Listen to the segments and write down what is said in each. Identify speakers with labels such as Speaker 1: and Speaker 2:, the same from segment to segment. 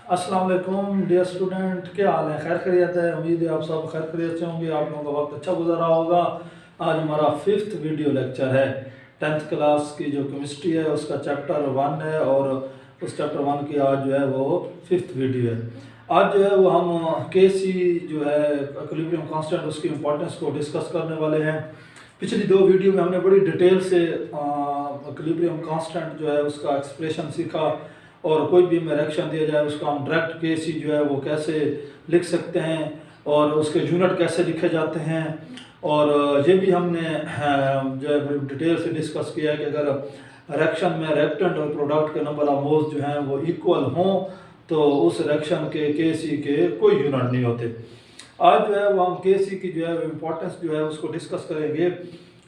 Speaker 1: अस्सलाम वालेकुम dear student, क्या हाल है? खैर खैरियत है। उम्मीद है आप सब खैर खैरियत से होंगे। आप लोगों का वक्त अच्छा गुजरा होगा। आज हमारा 5th वीडियो लेक्चर है। 10th क्लास की जो केमिस्ट्री है उसका चैप्टर 1 है और उस चैप्टर 1 की आज जो है वो 5th वीडियो है। आज जो है वो हम के सी जो है इक्विलिब्रियम कांस्टेंट उसकी इंपॉर्टेंस को डिस्कस करने वाले हैं। पिछली 2 वीडियो में हमने बड़ी डिटेल से इक्विलिब्रियम कांस्टेंट जो है उसका एक्सप्रेशन सीखा और कोई भी हमें रिएक्शन दिया जाए उसका हम डायरेक्ट के सी जो है वो कैसे लिख सकते हैं और उसके यूनिट कैसे लिखे जाते हैं। और ये भी हमने जो है डिटेल से डिस्कस किया है कि अगर रिएक्शन में रिएक्टेंट और प्रोडक्ट के नंबर ऑफ मोल्स जो हैं वो इक्वल हों तो उस रिएक्शन के सी के कोई यूनिट नहीं होते। आज जो है वो हम के सी की जो है इम्पोर्टेंस जो है उसको डिस्कस करेंगे।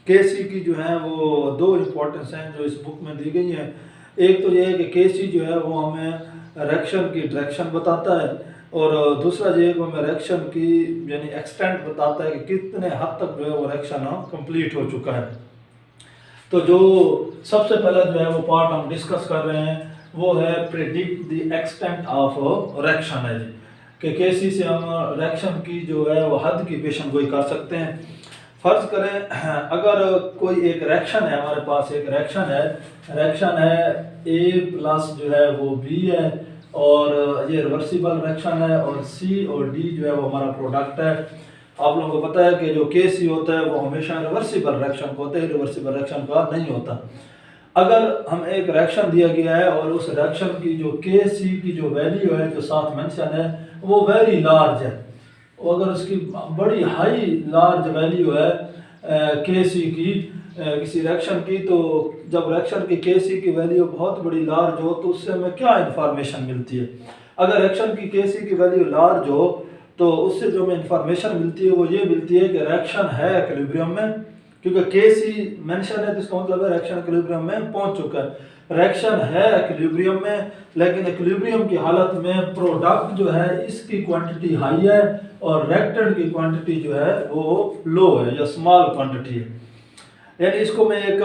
Speaker 1: के सी की जो है वो 2 इम्पोर्टेंस हैं जो इस बुक में दी गई हैं। एक तो ये है कि के सी जो है वो हमें रिएक्शन की डायरेक्शन बताता है और दूसरा ये है कि हमें रिएक्शन की यानी एक्सटेंट बताता है कि कितने हद तक जो है वो रिएक्शन कंप्लीट हो चुका है। तो जो सबसे पहला जो है वो पार्ट हम डिस्कस कर रहे हैं वो है predict the extent of reaction है जी, कि के सी से हम रिएक्शन की जो है वो हद की पेशन गोई कर सकते हैं। फर्ज करें अगर कोई एक रिएक्शन है, हमारे पास एक रिएक्शन है ए प्लस जो है वो बी है और ये रिवर्सिबल रिएक्शन है और सी और डी जो है वो हमारा प्रोडक्ट है। आप लोगों को पता है कि जो के सी होता है वो हमेशा रिवर्सिबल रिएक्शन का होता है, रिवर्सिबल रिएक्शन का नहीं होता। अगर हम एक रिएक्शन दिया गया है और उस रिएक्शन की जो के सी की जो वैल्यू है जो साथ मेंशन है वो वेरी लार्ज है, अगर उसकी बड़ी हाई लार्ज वैल्यू है के सी की किसी रिएक्शन की, तो जब रिएक्शन की के सी की वैल्यू बहुत बड़ी लार्ज हो तो उससे हमें क्या इंफॉर्मेशन मिलती है? अगर रिएक्शन की के सी की वैल्यू लार्ज हो तो उससे जो हमें इंफॉर्मेशन मिलती है वो ये मिलती है कि रिएक्शन है इक्विलिब्रियम में, क्योंकि के सी मेंशन है तो इसका मतलब है रिएक्शन इक्विलिब्रियम में पहुंच चुका है। रिएक्शन है इक्विलिब्रियम में, लेकिन इक्विलिब्रियम की हालत में प्रोडक्ट जो है इसकी क्वांटिटी हाई है और रिएक्टेंट की क्वांटिटी जो है वो लो है या स्मॉल क्वांटिटी है। यानी इसको मैं एक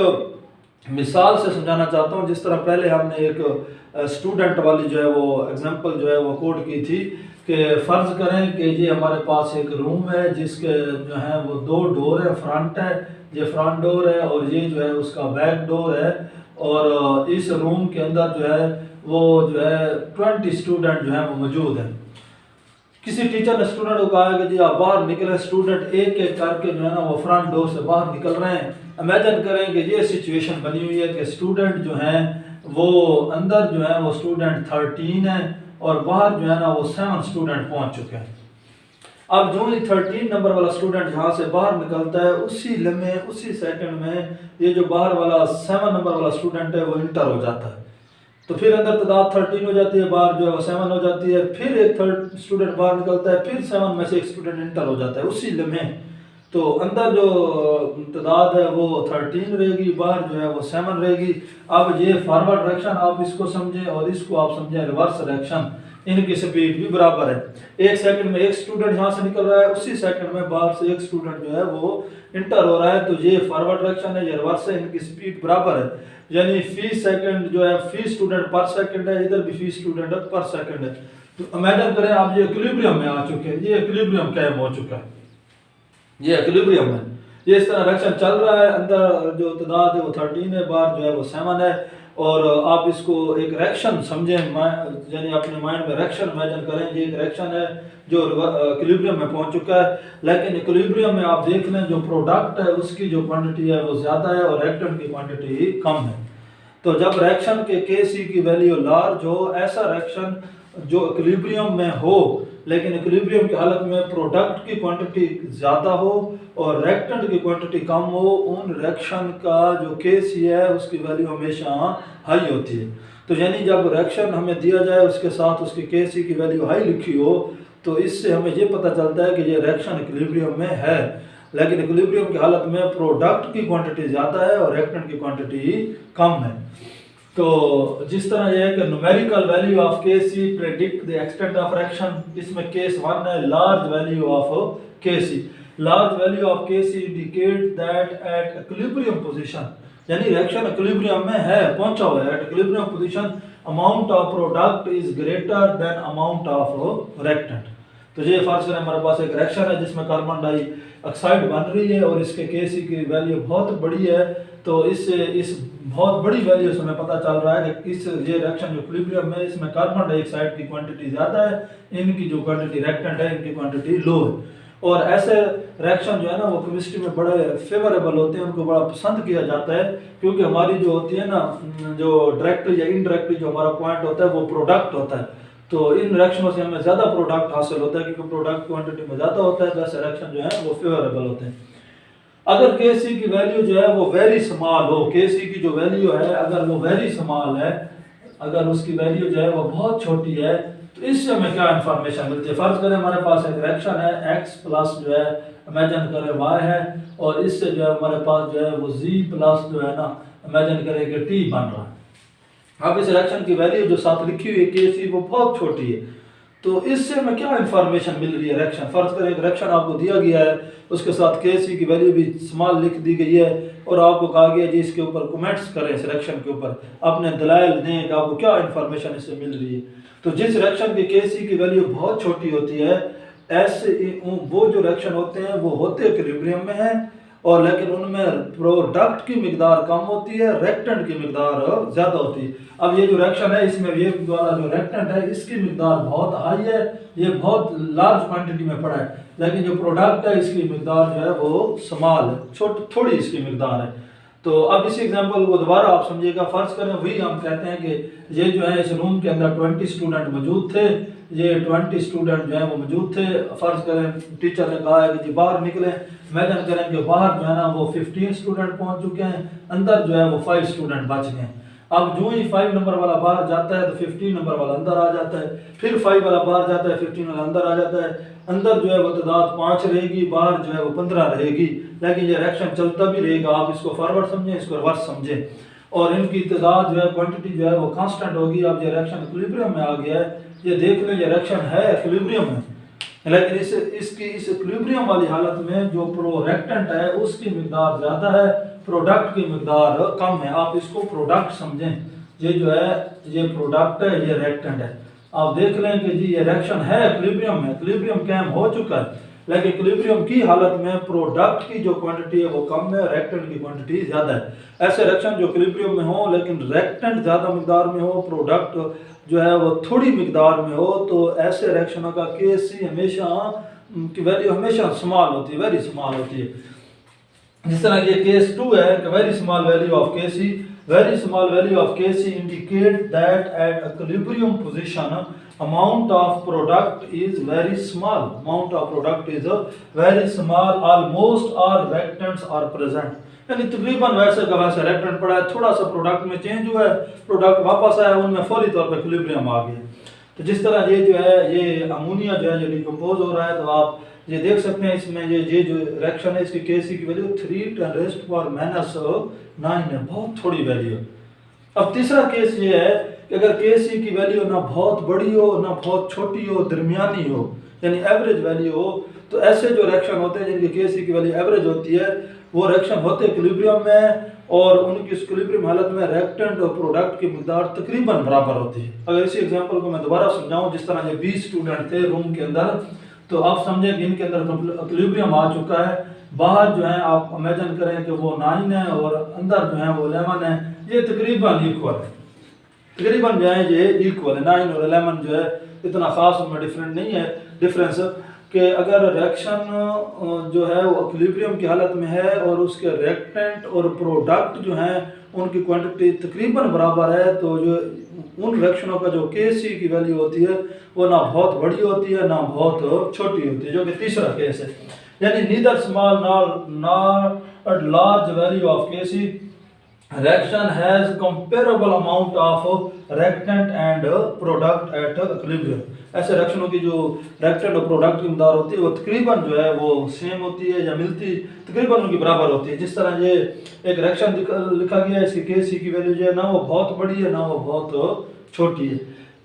Speaker 1: मिसाल से समझाना चाहता हूँ। जिस तरह पहले हमने एक स्टूडेंट वाली जो है वो एग्जांपल जो है वो कोड की थी कि फ़र्ज़ करें कि ये हमारे पास एक रूम है जिसके जो है वो 2 डोर है, फ्रंट है, ये फ्रंट डोर है और ये जो है उसका बैक डोर है और इस रूम के अंदर जो है वो जो है 20 स्टूडेंट जो है वो मौजूद है। किसी टीचर ने स्टूडेंट को कहा कि जी आप बाहर निकले, स्टूडेंट एक एक करके जो है ना वो फ्रंट डोर से बाहर निकल रहे हैं। इमेजिन करें कि ये सिचुएशन बनी हुई है कि स्टूडेंट जो हैं वो अंदर जो है वो स्टूडेंट 13 है और बाहर जो है ना वो 7 स्टूडेंट पहुंच चुके हैं। अब जो ही 13 नंबर वाला स्टूडेंट यहाँ से बाहर निकलता है उसी लम्हे उसी सेकंड में ये जो बाहर वाला 7 नंबर वाला स्टूडेंट है वो इंटर हो जाता है। तो फिर अंदर तादाद 13 हो जाती है, बाहर जो है वो 7 हो जाती है। फिर एक थर्ड स्टूडेंट बाहर निकलता है, फिर 7 में से एक स्टूडेंट इंटर हो जाता है उसी लम्हे। तो अंदर जो तादाद है वो 13 रहेगी, बाहर जो है वो 7 रहेगी। अब ये फॉरवर्ड डायरेक्शन आप इसको समझें और इसको आप समझें रिवर्स डायरेक्शन, इनकी स्पीड भी बराबर है। एक सेकंड में एक स्टूडेंट यहाँ से निकल रहा है, उसी सेकंड में बाहर से एक स्टूडेंट जो है वो इंटर हो रहा है। तो ये फॉरवर्ड डायरेक्शन है, ये रिवर्स है, इनकी स्पीड बराबर है। यानी फी सेकंड जो है फी स्टूडेंट पर सेकंड है, इधर भी फी स्टूडेंट पर सेकंड है। तो इमेजिन करें आप ये इक्विलिब्रियम में आ चुके हैं, ये इक्विलिब्रियम कायम हो चुका है, ये इक्विलिब्रियम है। ये इस तरह रिएक्शन चल रहा है, अंदर जो तादाद है वो 13 है, बाहर जो है वो 7 है। और आप इसको एक रिएक्शन समझें, यानी अपने माइंड में रिएक्शन इमेजिन करें। ये एक रिएक्शन है जो इक्विलिब्रियम में पहुंच चुका है, लेकिन इक्विलिब्रियम में आप देख लें जो प्रोडक्ट है उसकी जो क्वांटिटी है वो ज़्यादा है और रिएक्टेंट की क्वांटिटी कम है। तो जब रिएक्शन के सी की वैल्यू लार्ज हो, ऐसा रिएक्शन जो इक्विलिब्रियम में हो लेकिन इक्विलिब्रियम की हालत में प्रोडक्ट की क्वांटिटी ज़्यादा हो और रिएक्टेंट की क्वांटिटी कम हो, उन रिएक्शन का जो के सी है उसकी वैल्यू हमेशा हाई होती है। तो यानी जब रिएक्शन हमें दिया जाए उसके साथ उसकी के सी की वैल्यू हाई लिखी हो तो इससे हमें ये पता चलता है कि ये रिएक्शन इक्विलिब्रियम में है, लेकिन इक्विलिब्रियम की हालत में प्रोडक्ट की क्वांटिटी ज़्यादा है और रिएक्टेंट की क्वांटिटी कम है। तो जिस तरह यह है कि numerical value of K C predict the extent of reaction, इसमें केस 1 है large value of K C. Large value of K C indicate that at equilibrium position यानी रिएक्शन इक्विलिब्रियम में है, पहुंचा हुआ है, at equilibrium position amount of product is greater than amount of reactant. तो ये फर्ज करें हमारे पास एक रिएक्शन है जिसमें कार्बन डाइऑक्साइड बन रही है और इसके Kc की वैल्यू बहुत बड़ी है। तो इस बहुत बड़ी वैल्यू से हमें पता चल रहा है कि ये रिएक्शन जो इक्विलिब्रियम में इसमें कार्बन डाइऑक्साइड की क्वांटिटी ज़्यादा है, इनकी जो क्वांटिटी रिएक्टेंट है इनकी क्वांटिटी लो है। और ऐसे रिएक्शन जो है ना वो केमिस्ट्री में बड़े फेवरेबल होते हैं, उनको बड़ा पसंद किया जाता है, क्योंकि हमारी जो होती है ना जो डायरेक्टली या इनडायरेक्टली जो हमारा पॉइंट होता है वो प्रोडक्ट होता है। तो इन रिएक्शनों से हमें ज़्यादा प्रोडक्ट हासिल होता है, क्योंकि प्रोडक्ट क्वांटिटी में ज़्यादा होता है, तो ऐसे रिएक्शन जो है वो फेवरेबल होते हैं। अगर Kc की वैल्यू जो है वो वेरी स्मॉल हो, Kc की जो वैल्यू है अगर वो वेरी स्मॉल है, अगर उसकी वैल्यू जो है वो बहुत छोटी है, तो इससे हमें क्या इन्फॉर्मेशन मिलती है। फर्ज करें हमारे पास एक रिएक्शन है x प्लस जो है इमेजिन करें y है, और इससे जो है हमारे पास जो है वो z प्लस जो है ना इमेजिन करें कि t बन रहा है। अब इस रिएक्शन की वैल्यू जो साथ लिखी हुई है Kc वो बहुत छोटी है, तो इससे हमें क्या इन्फॉर्मेशन मिल रही है। रिएक्शन फर्ज करें एक रिएक्शन आपको दिया गया है, उसके साथ Kc की वैल्यू भी स्मॉल लिख दी गई है, और आपको कहा गया जी इसके ऊपर कमेंट्स करें, इस रिएक्शन के ऊपर अपने दलाइल दें कि आपको क्या इन्फॉर्मेशन इससे मिल रही है। तो जिस रिएक्शन की Kc की वैल्यू बहुत छोटी होती है, ऐसे वो जो रिएक्शन होते हैं वो होते इक्विलिब्रियम में है, और लेकिन उनमें प्रोडक्ट की मिकदार कम होती है, रिएक्टेंट की मिकदार ज़्यादा होती है। अब ये जो रिएक्शन है इसमें ये वाला जो रिएक्टेंट है इसकी मिकदार बहुत हाई है, ये बहुत लार्ज क्वांटिटी में पड़ा है, लेकिन जो प्रोडक्ट है इसकी मिकदार जो है वो स्मॉल है, थोड़ी इसकी मिकदार है। तो अब इसी एग्जांपल को दोबारा आप समझिएगा। फर्ज करें वही हम कहते हैं कि ये जो है इस रूम के अंदर 20 स्टूडेंट मौजूद थे, ये 20 स्टूडेंट जो है वो मौजूद थे। फर्ज करें टीचर ने कहा है कि जी बाहर निकलें, इमेजिन करें कि बाहर जो है ना वो 15 स्टूडेंट पहुंच चुके हैं, अंदर जो है वो 5 स्टूडेंट बच गए। अब जो ही 5 नंबर वाला बाहर जाता है तो 15 नंबर वाला अंदर आ जाता है, फिर 5 वाला बाहर जाता है, 15 वाला अंदर आ जाता है। अंदर जो है वो तादाद 5 रहेगी, बाहर जो है वो 15 रहेगी, लेकिन ये रिएक्शन चलता भी रहेगा। आप इसको फॉरवर्ड समझें, इसको रिवर्स समझें, और इनकी तादाद जो है क्वांटिटी जो है वो कांस्टेंट होगी। अब ये रिएक्शन इक्विलिब्रियम में आ गया है, ये देख लें ये रिएक्शन है इक्विलिब्रियम में, लेकिन इस इक्विलिब्रियम वाली हालत में जो प्रोडक्टेंट है उसकी मिकदार ज़्यादा है, प्रोडक्ट की मिकदार कम है। आप इसको प्रोडक्ट समझें, ये जो है ये प्रोडक्ट है, ये रिएक्टेंट है। आप देख लें कि जी ये रिएक्शन है इक्विलिब्रियम में, इक्विलिब्रियम कायम हो चुका है, लेकिन इक्विलिब्रियम की हालत में प्रोडक्ट की जो क्वांटिटी है वो कम है, रिएक्टेंट की क्वांटिटी ज़्यादा है। ऐसे रिएक्शन जो इक्विलिब्रियम में हो लेकिन रिएक्टेंट ज़्यादा मिकदार में हो, प्रोडक्ट जो है वो थोड़ी मिकदार में हो, तो ऐसे रिएक्शनों का Kc हमेशा की वैल्यू हमेशा स्मॉल होती है, वेरी स्मॉल होती है। जिस तरह ये केस 2 है कि very small value of Kc, very small value of Kc indicate that at equilibrium position amount of product is very small, amount of product is very small, almost all reactants are present, यानी तकरीबन वैसे का वैसे reactant पड़ा है, थोड़ा सा product में चेंज हुआ है, प्रोडक्ट वापस आया, उनमें फौरी तौर पर इक्विलिब्रियम आ गया। तो जिस तरह ये जो है ये अमोनिया जो है जो डिकम्पोज हो रहा है, तो आप ये देख सकते हैं इसमें ये जो रिएक्शन है इसकी Kc की वैल्यू 3×9 है, बहुत थोड़ी वैल्यू। अब तीसरा केस ये है कि अगर Kc की वैल्यू ना बहुत बड़ी हो ना बहुत छोटी हो, दरमियानी हो, यानी एवरेज वैल्यू हो, तो ऐसे जो रिएक्शन होते हैं जिनकी Kc की वैल्यू एवरेज होती है वो रिएक्शन होते इक्विलिब्रियम में, और उनकी इक्विलिब्रियम हालत में रिएक्टेंट और प्रोडक्ट की मिकदार तकरीबन बराबर होती है। अगर इसी एग्जांपल को मैं दोबारा समझाऊं, जिस तरह ये 20 स्टूडेंट थे रूम के अंदर, तो आप समझें कि इनके अंदर इक्विलिब्रियम आ चुका है, बाहर जो है आप इमेजिन करें कि वो 9 है और अंदर जो है वो 11 है, ये तकरीबन इक्वल है, तकरीबन जो है ये इक्वल है। 9 और 11 जो है इतना खास उनमें डिफरेंट नहीं है, डिफरेंस कि अगर रिएक्शन जो है वो इक्विलिब्रियम की हालत में है और उसके रिएक्टेंट और प्रोडक्ट जो हैं उनकी क्वांटिटी तकरीबन बराबर है, तो जो उन रिएक्शनों का जो Kc की वैल्यू होती है वो ना बहुत बड़ी होती है ना बहुत छोटी होती है, जो कि तीसरा केस है। यानी neither small not large value of Kc, reaction has comparable amount of reactant and product at equilibrium। ऐसे रिएक्शनों की जो रिएक्टेंट और प्रोडक्ट की मिकदार होती है वो तकरीबन जो है वो सेम होती है या मिलती तकरीबन उनकी बराबर होती है। जिस तरह ये एक रिएक्शन लिखा गया है, इसकी Kc की वैल्यू जो है ना वो बहुत बड़ी है ना वो बहुत छोटी है।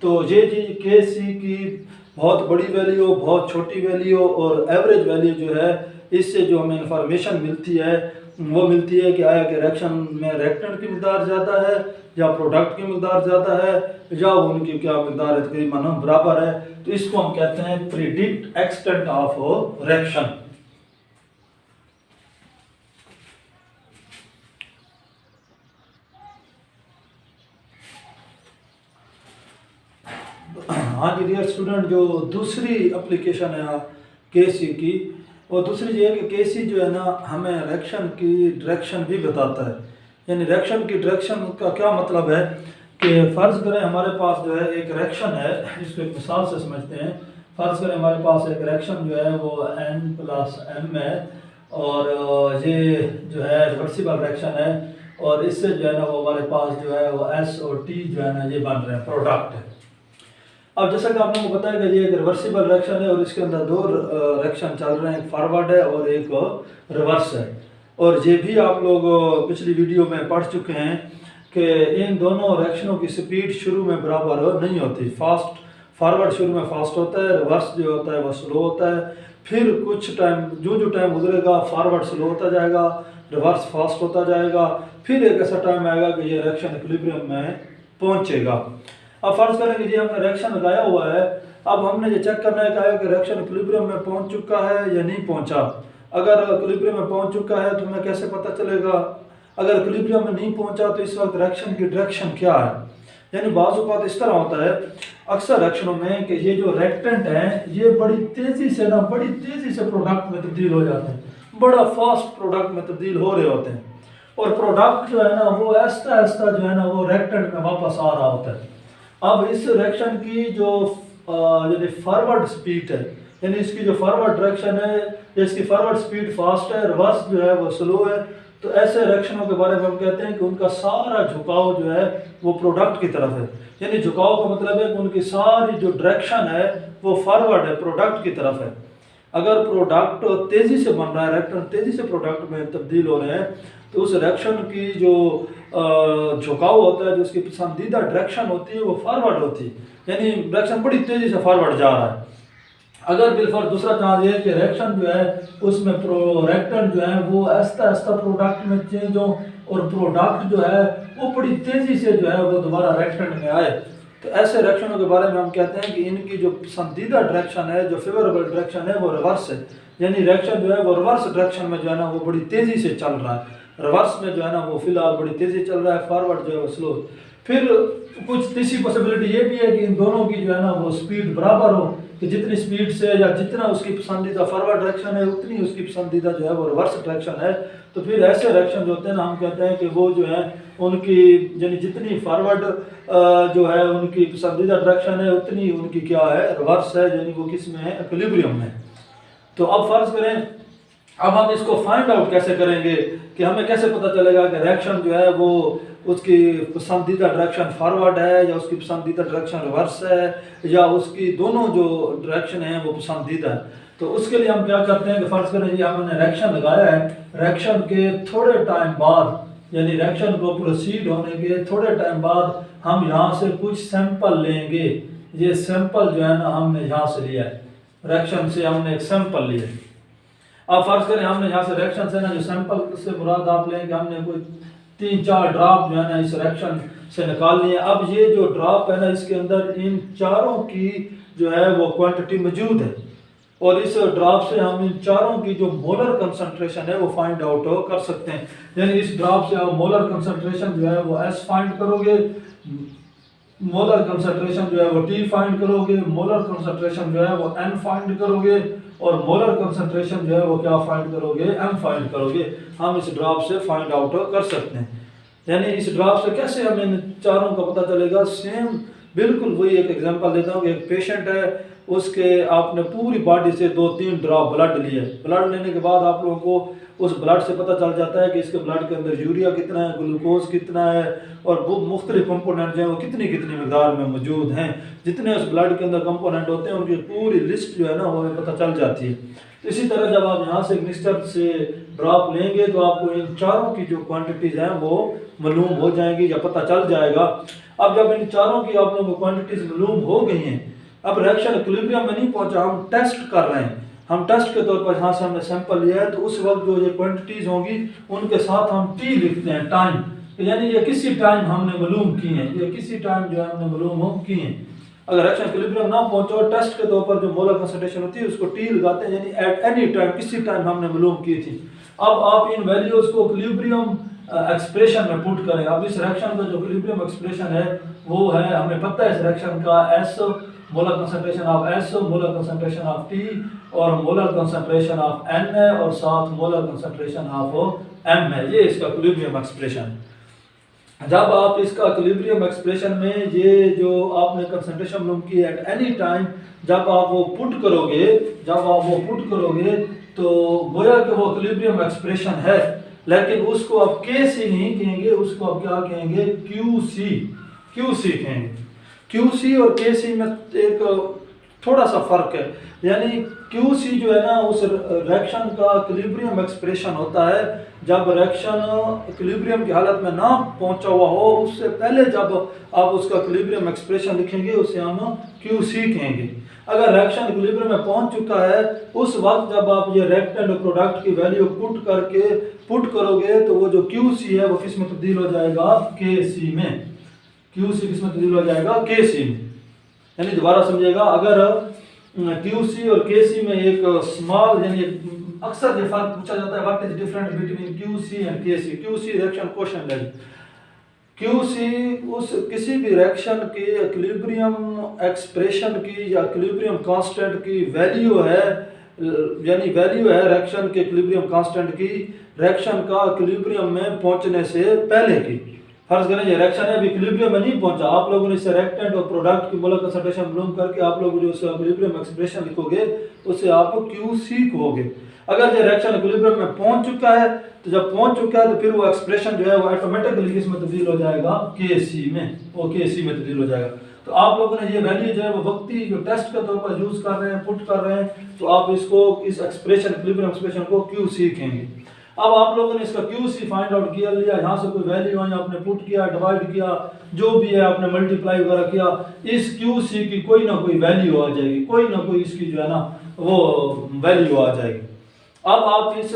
Speaker 1: तो ये चीज़ Kc की बहुत बड़ी वैल्यू हो, बहुत छोटी वैल्यू हो और एवरेज वैल्यू जो है, इससे जो हमें इंफॉर्मेशन मिलती है वो मिलती है कि आया कि रिएक्शन में रिएक्टेंट की मकदार ज़्यादा है या प्रोडक्ट की मकदार ज़्यादा है या उनकी क्या मकदार है तकरीबन बराबर है। तो इसको हम कहते हैं प्रिडिक्ट एक्सटेंट ऑफ रिएक्शन। हाँ जी डियर स्टूडेंट, जो दूसरी एप्लीकेशन है केसी की, और दूसरी ये है कि केसी जो है ना हमें रिएक्शन की डायरेक्शन भी बताता है। यानी रिएक्शन की डायरेक्शन का क्या मतलब है कि फ़र्ज़ करें हमारे पास जो है एक रिएक्शन है, इसको एक मिसाल से समझते हैं। फ़र्ज़ करें हमारे पास एक रिएक्शन जो है वो N+M है और ये जो है रिवर्सिबल रिएक्शन है और इससे जो है ना वो हमारे पास जो है वो S और T जो है ना ये बन रहे हैं प्रोडक्ट है। अब जैसा कि आप लोगों को पता है कि ये एक रिवर्सिबल रिएक्शन है और इसके अंदर दो रिएक्शन चल रहे हैं, एक फॉरवर्ड है और एक रिवर्स है। और ये भी आप लोग पिछली वीडियो में पढ़ चुके हैं कि इन दोनों रिएक्शनों की स्पीड शुरू में बराबर नहीं होती। फास्ट फॉरवर्ड शुरू में फास्ट होता है, रिवर्स जो होता है वो स्लो होता है। फिर कुछ टाइम जो टाइम गुजरेगा फॉरवर्ड स्लो होता जाएगा, रिवर्स फास्ट होता जाएगा, फिर एक ऐसा टाइम आएगा कि ये रिएक्शन इक्विलिब्रियम में पहुंचेगा। अब फर्ज करें कि जी हमने रिएक्शन लगाया हुआ है, अब हमने ये चेक करना है कि रिएक्शन इक्विलिब्रियम में पहुंच चुका है या नहीं पहुंचा। अगर इक्विलिब्रियम में पहुंच चुका है तो हमें कैसे पता चलेगा। अगर इक्विलिब्रियम में नहीं पहुंचा तो इस वक्त रिएक्शन की डायरेक्शन क्या है। यानी बाज़ औक़ात इस तरह होता है अक्सर रिएक्शनों में कि ये जो रिएक्टेंट हैं ये बड़ी तेज़ी से प्रोडक्ट में तब्दील हो जाते हैं, बड़ा फास्ट प्रोडक्ट में तब्दील हो रहे होते हैं और प्रोडक्ट जो है ना वो आहिस्ता जो है ना वो रिएक्टेंट में वापस आ रहा होता है। अब इस रिएक्शन की जो यानी फॉरवर्ड स्पीड है, यानी इसकी जो फॉरवर्ड डायरेक्शन है, इसकी फॉरवर्ड स्पीड फास्ट है, रिवर्स जो है वो स्लो है। तो ऐसे रिएक्शनों के बारे में हम कहते हैं कि उनका सारा झुकाव जो है वो प्रोडक्ट की तरफ है। यानी झुकाव का मतलब है कि उनकी सारी जो डायरेक्शन है वो फॉरवर्ड है, प्रोडक्ट की तरफ है। अगर प्रोडक्ट तेज़ी से बन रहा है, रिएक्टर तेज़ी से प्रोडक्ट में तब्दील हो रहे हैं, तो उस रिएक्शन की जो झुकाव होता है, जो उसकी पसंदीदा डायरेक्शन होती है वो फॉरवर्ड होती है, यानी रिएक्शन बड़ी तेज़ी से फॉरवर्ड जा रहा है। अगर बिलफर दूसरा चांस ये है कि रिएक्शन जो है उसमें रिएक्टेंट जो है वो आहिस्ता प्रोडक्ट में चेंज हो और प्रोडक्ट जो है वो बड़ी तेज़ी से जो है वो दोबारा रिएक्टेंट में आए, तो ऐसे रिएक्शनों के बारे में हम कहते हैं कि इनकी जो पसंदीदा डायरेक्शन है, जो फेवरेबल डायरेक्शन है वो रिवर्स है। यानी रिएक्शन जो है वो रिवर्स डायरेक्शन में जो है ना वो बड़ी तेज़ी से चल रहा है, रिवर्स में जो है ना वो फिलहाल बड़ी तेज़ी चल रहा है, फॉरवर्ड जो है वो स्लो। फिर कुछ तीसरी पॉसिबिलिटी ये भी है कि इन दोनों की जो है ना वो स्पीड बराबर हो, कि जितनी स्पीड से या जितना उसकी पसंदीदा फॉरवर्ड डायरेक्शन है उतनी उसकी पसंदीदा जो है वो रिवर्स डायरेक्शन है। तो फिर ऐसे डायरेक्शन जो होते हैं ना हम कहते हैं कि वो जो है उनकी यानी जितनी फॉरवर्ड जो है उनकी पसंदीदा डायरेक्शन है उतनी उनकी क्या है रिवर्स है, यानी वो किस में है इक्विलिब्रियम में। तो अब फर्ज करें अब हम इसको फाइंड आउट कैसे करेंगे कि हमें कैसे पता चलेगा कि रिएक्शन जो है वो उसकी पसंदीदा डायरेक्शन फॉरवर्ड है या उसकी पसंदीदा डायरेक्शन रिवर्स है या उसकी दोनों जो डायरेक्शन है वो पसंदीदा है। तो उसके लिए हम क्या करते हैं कि फर्ज करें जी हमने रिएक्शन लगाया है, रिएक्शन के थोड़े टाइम बाद यानी रिएक्शन को प्रोसीड होने के थोड़े टाइम बाद हम यहाँ से कुछ सैंपल लेंगे। ये सैंपल जो है ना हमने यहाँ से लिया है, रिएक्शन से हमने एक सैंपल लिया। अब फर्ज करें हमने यहाँ से रिएक्शन से ना जो सैंपल से मुराद आप लेंगे हमने कोई 3-4 ड्रॉप जो है ना इस रिएक्शन से निकालनी है। अब ये जो ड्रॉप है ना इसके अंदर इन चारों की जो है वो क्वांटिटी मौजूद है और इस ड्रॉप से हम इन चारों की जो मोलर कंसंट्रेशन है वो फाइंड आउट कर सकते हैं। यानी इस ड्रॉप से आप मोलर कंसंट्रेशन जो है वो S फाइंड करोगे, मोलर कंसंट्रेशन जो है वो T फाइंड करोगे, मोलर कंसंट्रेशन जो है वो N फाइंड करोगे और मोलर कंसंट्रेशन जो है वो क्या फाइंड करोगे M फाइंड करोगे। हम इस ड्रॉप से फाइंड आउट कर सकते हैं। यानी इस ड्रॉप से कैसे हमें इन चारों का पता चलेगा, सेम बिल्कुल वही एक एग्जांपल देता हूँ कि एक पेशेंट है, उसके आपने पूरी बॉडी से 2-3 ड्रॉप ब्लड लिए। ब्लड लेने के बाद आप लोगों को उस ब्लड से पता चल जाता है कि इसके ब्लड के अंदर यूरिया कितना है, ग्लूकोज कितना है और वो मुख्तलिफ कंपोनेंट जो है वो कितनी मकदार में मौजूद हैं। जितने उस ब्लड के अंदर कंपोनेंट होते हैं उनकी पूरी लिस्ट जो है ना वो हमें पता चल जाती है। तो इसी तरह जब आप यहाँ से मिक्सचर से ड्रॉप लेंगे तो आपको इन चारों की जो क्वान्टिटीज़ हैं वो मालूम हो जाएंगी या पता चल जाएगा। अब जब इन चारों की आप लोगों को क्वान्टिटीज़ मालूम हो गई हैं, अब रिएक्शन इक्विलिब्रियम में नहीं पहुंचा, हम टेस्ट कर रहे हैं, हम टेस्ट के तौर पर यहाँ से हमने सैंपल लिया है, तो उस वक्त जो ये क्वांटिटीज होंगी उनके साथ हम टी लिखते हैं, टाइम, यानी ये किसी टाइम हमने मालूम किए हैं, ये किसी टाइम जो है हमने मालूम किए हैं। अगर रिएक्शन इक्विलिब्रियम ना पहुंचो, टेस्ट के तौर पर जो मोलर कंसंट्रेशन होती है उसको टी लगाते हैं, यानी एट एनी टाइम, किसी टाइम हमने मालूम की थी। अब आप इन वैल्यूज को इक्विलिब्रियम एक्सप्रेशन में पुट करें। अब इस रिएक्शन का जो इक्विलिब्रियम एक्सप्रेशन है वो है, हमें पता है इस रिएक्शन का S molar concentration of S, molar concentration of T और मोलर कंसंट्रेशन ऑफ एन है और साथ मोलर कंसंट्रेशन ऑफ एम है। ये इसका इक्विलिब्रियम एक्सप्रेशन। जब आप इसका इक्विलिब्रियम एक्सप्रेशन में ये जो आपने कंसंट्रेशन मालूम की एट एनी टाइम, जब आप वो पुट करोगे तो गोया कि वो इक्विलिब्रियम एक्सप्रेशन है, लेकिन उसको आप के सी नहीं कहेंगे, उसको आप क्या कहेंगे, क्यू सी कहेंगे। क्यू सी और के सी में एक थोड़ा सा फर्क है, यानी क्यू सी जो है ना उस रिएक्शन का इक्विलिब्रियम एक्सप्रेशन होता है जब रिएक्शन इक्विलिब्रियम की हालत में ना पहुंचा हुआ हो, उससे पहले जब आप उसका इक्विलिब्रियम एक्सप्रेशन लिखेंगे उसे हम क्यू सी कहेंगे। अगर रिएक्शन इक्विलिब्रियम में पहुंच चुका है, उस वक्त जब आप ये रिएक्टेंट और प्रोडक्ट की वैल्यू पुट करोगे तो वो जो क्यू सी है वो किस में तब्दील हो जाएगा, के सी में। क्यू सी किस में तब्दील हो जाएगा, के सी में। यानी दोबारा समझिएगा, अगर क्यू सी और के सी में एक स्मॉल, यानी अक्सर ये फर्क पूछा जाता है, what is difference between Q C and K C. Q C reaction quotient है, क्यू सी उस किसी भी रिएक्शन के इक्विलिब्रियम एक्सप्रेशन की या इक्विलिब्रियम कांस्टेंट की वैल्यू है, यानी वैल्यू है रिएक्शन के इक्विलिब्रियम कांस्टेंट की रिएक्शन का इक्विलिब्रियम में पहुंचने से पहले की। फर्ज करें ये रिएक्शन है अभी इक्विलिब्रियम में नहीं पहुंचा, आप लोगों ने इसे रिएक्टेंट और प्रोडक्ट की मोलर कंसंट्रेशन मालूम करके आप लोग जो उसका इक्विलिब्रियम एक्सप्रेशन लिखोगे उसे आप क्यू सी कहोगे। अगर ये रिएक्शन इक्विलिब्रियम में पहुंच चुका है, तो जब पहुंच चुका है तो फिर वो एक्सप्रेशन जो है वो ऑटोमेटिकली किस में तब्दील हो जाएगा, के सी में, वो के सी में तब्दील हो जाएगा। तो आप लोगों ने ये वैल्यू जो है वो वक्ती जो टेस्ट के तौर पर यूज कर रहे हैं, पुट कर रहे हैं, तो आप इसको इस एक्सप्रेशन इक्विलिब्रियम एक्सप्रेशन को क्यू सी कहेंगे। अब आप लोगों ने इसका क्यू सी फाइंड आउट किया, लिया, यहाँ से कोई वैल्यू आई आपने पुट किया, डिवाइड किया, जो भी है आपने मल्टीप्लाई वगैरह किया, इस क्यू सी की कोई ना कोई वैल्यू आ जाएगी, कोई ना कोई इसकी जो है ना वो वैल्यू आ जाएगी। अब आप इस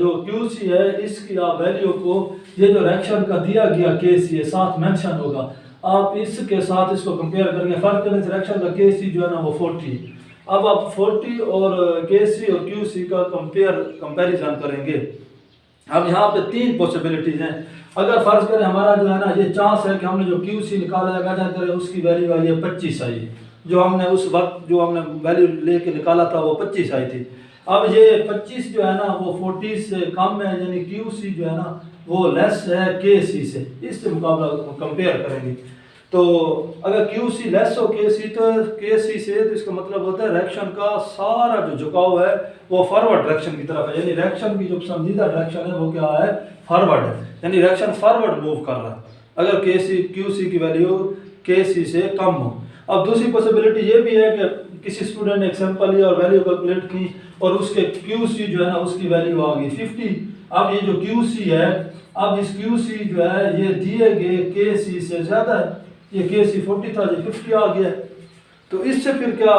Speaker 1: जो क्यू सी है इसकी आप वैल्यू को, ये जो रिएक्शन का दिया गया के सी है साथ मेंशन होगा, आप इसके साथ इसको कंपेयर करेंगे। फर्क करने से रिएक्शन का के सी जो है ना वो 40। अब आप 40 और के सी और क्यू सी का कंपेरिजन करेंगे। अब यहाँ पे तीन पॉसिबिलिटीज हैं। अगर फर्ज करें हमारा जो है ना ये चांस है कि हमने जो क्यू सी निकाला है वजह करें उसकी वैल्यू आई है 25 आई, जो हमने उस वक्त जो हमने वैल्यू लेके निकाला था वो 25 आई थी। अब ये 25 जो है ना वो 40 से कम है, यानी क्यू सी जो है ना वो लेस है के सी से, इससे मुकाबला कंपेयर करेंगे। तो अगर क्यू सी लेस हो के सी तो के सी से, तो इसका मतलब होता है रिएक्शन का सारा जो झुकाव है वो फॉरवर्ड डायरेक्शन की तरफ है, यानी रिएक्शन की जो पसंदीदा डायरेक्शन है वो क्या है, फॉरवर्ड है, यानी रिएक्शन फॉरवर्ड मूव कर रहा है अगर के सी क्यू सी की वैल्यू के सी से कम हो। अब दूसरी पॉसिबिलिटी ये भी है कि किसी स्टूडेंट ने एग्जांपल लिया और वैल्यू कैलकुलेट की और उसके क्यू सी जो है ना उसकी वैल्यू आ गई 50। अब ये जो क्यू सी है, अब इस क्यू सी जो है ये दिए गए के सी से ज़्यादा है, ये के सी 40 था, ये 50 आ गया। तो इससे फिर क्या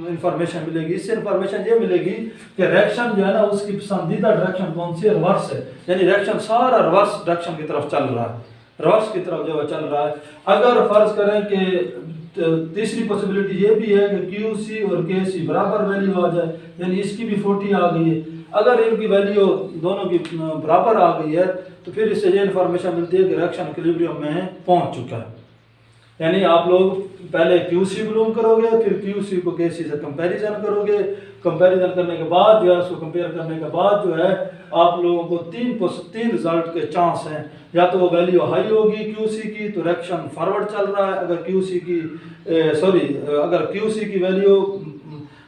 Speaker 1: इंफॉर्मेशन मिलेगी, इससे इंफॉर्मेशन ये मिलेगी कि रिएक्शन जो है ना उसकी पसंदीदा डायरेक्शन कौन सी है, रिवर्स है, यानी रिएक्शन सारा रिवर्स डायरेक्शन की तरफ चल रहा है, रिवर्स की तरफ जो है चल रहा है। अगर फर्ज करें कि तीसरी पॉसिबिलिटी ये भी है कि क्यू सी और के सी बराबर वैल्यू आ जाए, यानी इसकी भी 40 आ गई है, अगर इनकी वैल्यू दोनों की बराबर आ गई है तो फिर इससे ये इन्फॉर्मेशन मिलती है कि रिएक्शन इक्विलिब्रियम में पहुंच चुका है। यानी आप लोग पहले क्यू सी मालूम करोगे, फिर क्यू सी को के सी से कंपैरिजन करोगे, कंपैरिजन करने के बाद जो है उसको कंपेयर करने के बाद जो है आप लोगों को तीन रिजल्ट के चांस हैं। या तो वो वैल्यू हाई होगी क्यू सी की तो रिएक्शन फॉरवर्ड चल रहा है, अगर क्यू सी की वैल्यू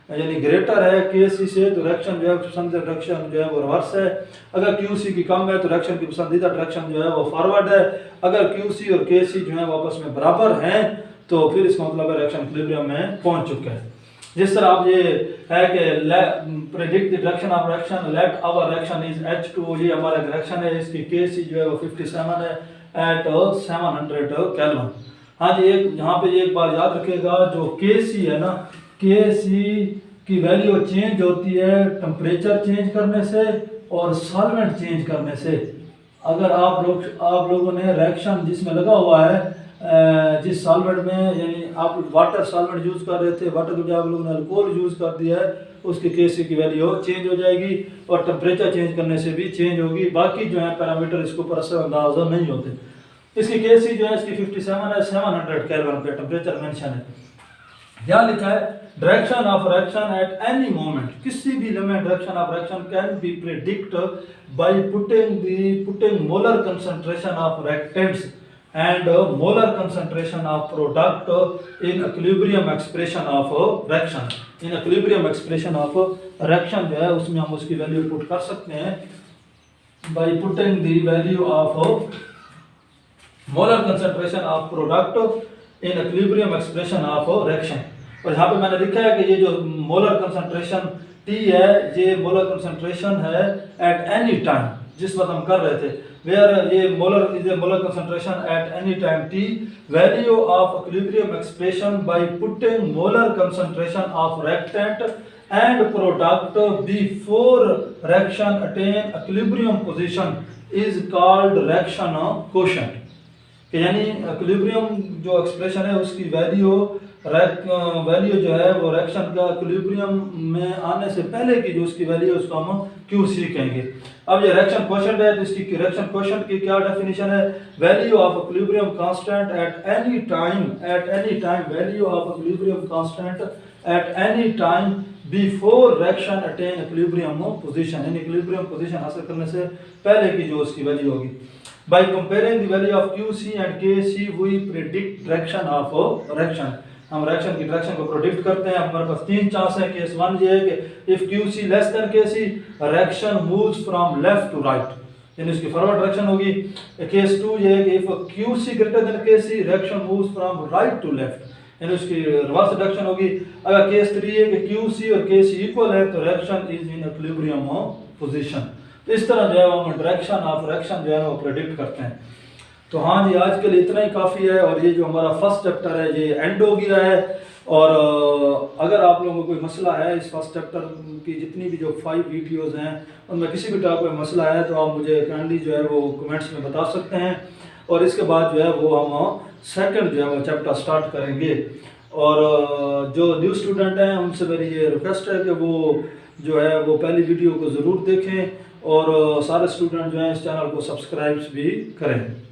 Speaker 1: यानी ग्रेटर है के सी से तो रिएक्शन जो है पसंदीदा डायरेक्शन जो है वो रिवर्स है, अगर क्यू सी की कम है तो रिएक्शन की पसंदीदा डायरेक्शन जो है वो फॉरवर्ड है, अगर क्यू सी और के सी जो है वो आपस में बराबर हैं तो फिर इसका मतलब है रिएक्शन इक्विलिब्रियम में पहुंच चुका है। जिस तरह आप ये है कि predict the direction of reaction, let our reaction is H2, ये हमारा रिएक्शन है, इसकी के सी जो है वो 57 है एट 700 केल्विन। हाँ जी, एक यहाँ पे एक बार याद रखिएगा, जो के सी है ना, के सी की वैल्यू चेंज होती है टेम्परेचर चेंज करने से और सॉल्वेंट चेंज करने से। अगर आप लोगों ने रिएक्शन जिसमें लगा हुआ है जिस सॉल्वेंट में, यानी आप वाटर सॉल्वेंट यूज़ कर रहे थे, वाटर की जगह आप लोगों ने अल्कोहल यूज़ कर दिया है, उसके Kc की वैल्यू चेंज हो जाएगी और टेम्परेचर चेंज करने से भी चेंज होगी। बाकी जो है पैरामीटर इसके ऊपर असरअंदाज नहीं होते। इसकी Kc जो है इसकी 57 है, 700 केल्विन पे टेम्परेचर मेंशन है। यहाँ लिखा है direction of reaction at any moment, किसी भी लम्हे direction of reaction can be predict by putting molar concentration of reactants and molar concentration of product in equilibrium expression of reaction. In equilibrium expression of reaction जो है उसमें हम उसकी value put कर सकते हैं by putting the value of molar concentration of product in equilibrium expression of reaction. और यहाँ पे मैंने लिखा है कि ये जो मोलर कंसंट्रेशन T है, ये मोलर कंसंट्रेशन है एट एनी टाइम, जिस वक्त हम कर रहे थे, वेयर ये molar is a molar concentration at any time T, value of equilibrium expression by putting molar concentration of reactant and product before reaction attain equilibrium position is called reaction quotient. यानी equilibrium जो expression है उसकी value जो है वो reaction का equilibrium में आने से पहले की जो उसकी वैल्यू है उसको हम QC कहेंगे। अब ये रिएक्शन कोशेंट है तो इसकी रिएक्शन कोशेंट की क्या डेफिनेशन है? Value of equilibrium constant at any time value of equilibrium constant at any time before reaction attain equilibrium position, यानी इक्विलिब्रियम पोजीशन हासिल करने से पहले की जो उसकी वैल्यू होगी। By comparing the value of QC and Kc, we predict direction of reaction। हम रिएक्शन की डायरेक्शन को प्रोडिक्ट करते हैं। हमारे पास तीन चांस है। केस 1 ये है कि if QC less than Kc, reaction moves from left to right, यानी उसकी फॉरवर्ड डायरेक्शन होगी। केस 2 ये है कि if QC greater than Kc, reaction moves from right to left, यानी उसकी रिवर्स डायरेक्शन होगी। अगर केस 3 है कि QC और Kc इक्वल है तो reaction is in equilibrium position. तो इस तरह जो है हम डायरेक्शन ऑफ रिएक्शन जो है वो प्रेडिक्ट करते हैं। तो हाँ जी, आज के लिए इतना ही काफ़ी है और ये जो हमारा फर्स्ट चैप्टर है ये एंड हो गया है। और अगर आप लोगों को कोई मसला है इस फर्स्ट चैप्टर की जितनी भी जो 5 वीडियोज़ हैं उनमें किसी भी टाइप का मसला है तो आप मुझे काइंडली जो है वो कमेंट्स में बता सकते हैं। और इसके बाद जो है वो हम सेकंड जो है वो चैप्टर स्टार्ट करेंगे। और जो न्यू स्टूडेंट हैं उनसे मेरी ये रिक्वेस्ट है कि वो जो है वो पहली वीडियो को ज़रूर देखें और सारे स्टूडेंट जो हैं इस चैनल को सब्सक्राइब भी करें।